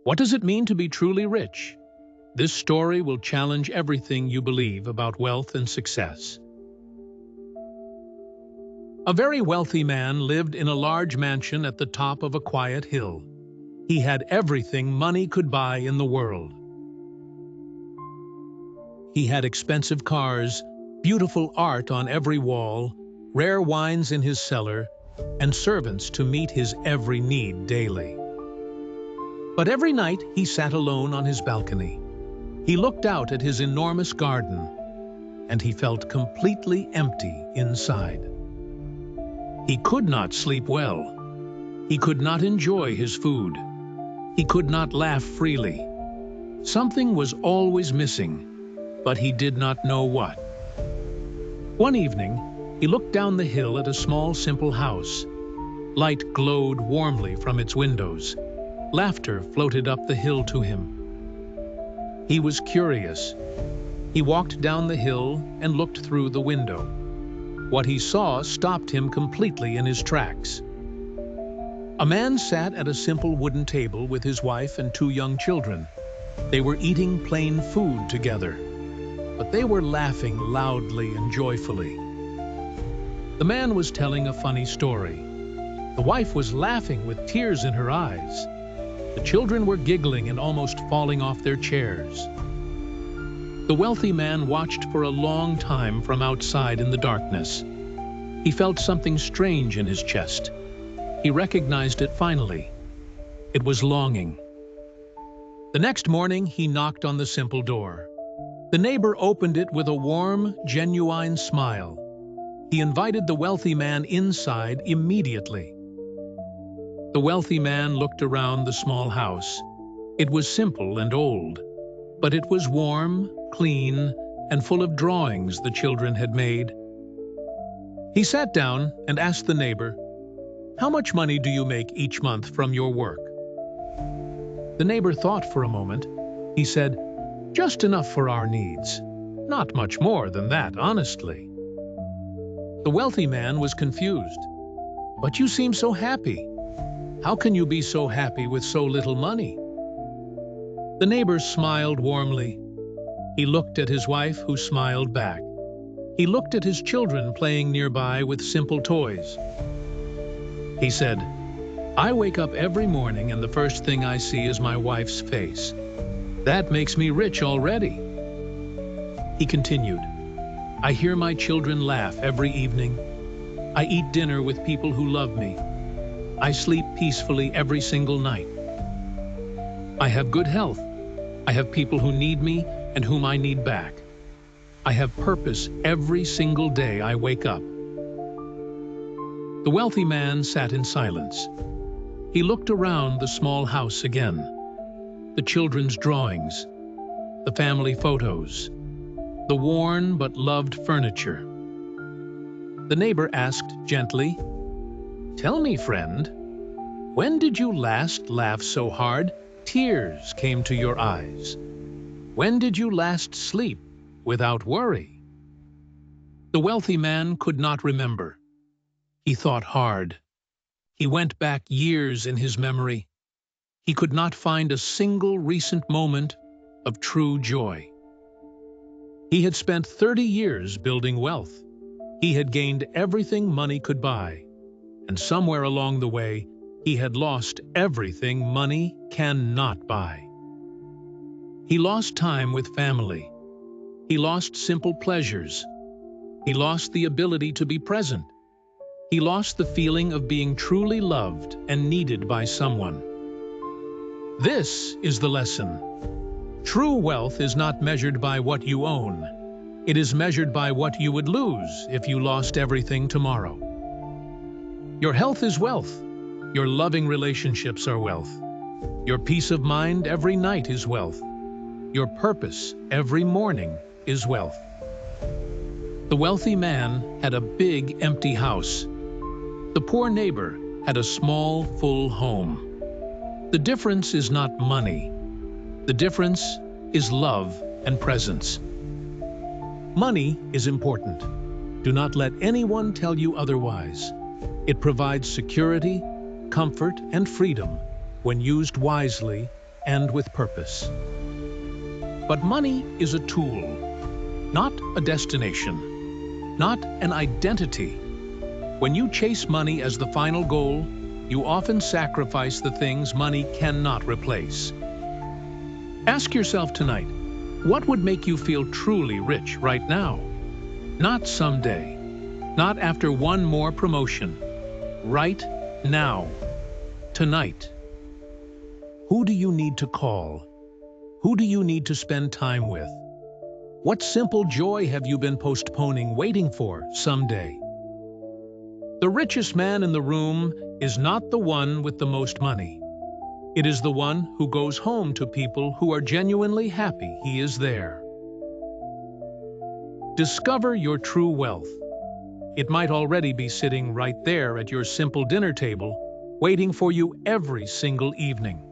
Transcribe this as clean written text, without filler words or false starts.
What does it mean to be truly rich? This story will challenge everything you believe about wealth and success. A very wealthy man lived in a large mansion at the top of a quiet hill. He had everything money could buy in the world. He had expensive cars, beautiful art on every wall, rare wines in his cellar, and servants to meet his every need daily. But every night he sat alone on his balcony. He looked out at his enormous garden, and he felt completely empty inside. He could not sleep well. He could not enjoy his food. He could not laugh freely. Something was always missing, but he did not know what. One evening, he looked down the hill at a small, simple house. Light glowed warmly from its windows. Laughter floated up the hill to him. He was curious. He walked down the hill and looked through the window. What he saw stopped him completely in his tracks. A man sat at a simple wooden table with his wife and two young children. They were eating plain food together, but they were laughing loudly and joyfully. The man was telling a funny story. The wife was laughing with tears in her eyes. The children were giggling and almost falling off their chairs. The wealthy man watched for a long time from outside in the darkness. He felt something strange in his chest. He recognized it finally. It was longing. The next morning, he knocked on the simple door. The neighbor opened it with a warm, genuine smile. He invited the wealthy man inside immediately. The wealthy man looked around the small house. It was simple and old, but it was warm, clean, and full of drawings the children had made. He sat down and asked the neighbor, "How much money do you make each month from your work?" The neighbor thought for a moment. He said, "Just enough for our needs. Not much more than that, honestly." The wealthy man was confused. "But you seem so happy. How can you be so happy with so little money?" The neighbor smiled warmly. He looked at his wife, who smiled back. He looked at his children playing nearby with simple toys. He said, "I wake up every morning and the first thing I see is my wife's face. That makes me rich already." He continued, "I hear my children laugh every evening. I eat dinner with people who love me. I sleep peacefully every single night. I have good health. I have people who need me and whom I need back. I have purpose every single day I wake up." The wealthy man sat in silence. He looked around the small house again. The children's drawings, the family photos, the worn but loved furniture. The neighbor asked gently, "Tell me, friend, when did you last laugh so hard tears came to your eyes? When did you last sleep without worry?" The wealthy man could not remember. He thought hard. He went back years in his memory. He could not find a single recent moment of true joy. He had spent 30 years building wealth. He had gained everything money could buy. And somewhere along the way, he had lost everything money cannot buy. He lost time with family. He lost simple pleasures. He lost the ability to be present. He lost the feeling of being truly loved and needed by someone. This is the lesson. True wealth is not measured by what you own. It is measured by what you would lose if you lost everything tomorrow. Your health is wealth. Your loving relationships are wealth. Your peace of mind every night is wealth. Your purpose every morning is wealth. The wealthy man had a big empty house. The poor neighbor had a small, full home. The difference is not money. The difference is love and presence. Money is important. Do not let anyone tell you otherwise. It provides security, comfort, and freedom when used wisely and with purpose. But money is a tool, not a destination, not an identity. When you chase money as the final goal, you often sacrifice the things money cannot replace. Ask yourself tonight, what would make you feel truly rich right now? Not someday, not after one more promotion. Right now, tonight. Who do you need to call? Who do you need to spend time with? What simple joy have you been postponing, waiting for someday? The richest man in the room is not the one with the most money. It is the one who goes home to people who are genuinely happy he is there. Discover your true wealth. It might already be sitting right there at your simple dinner table, waiting for you every single evening.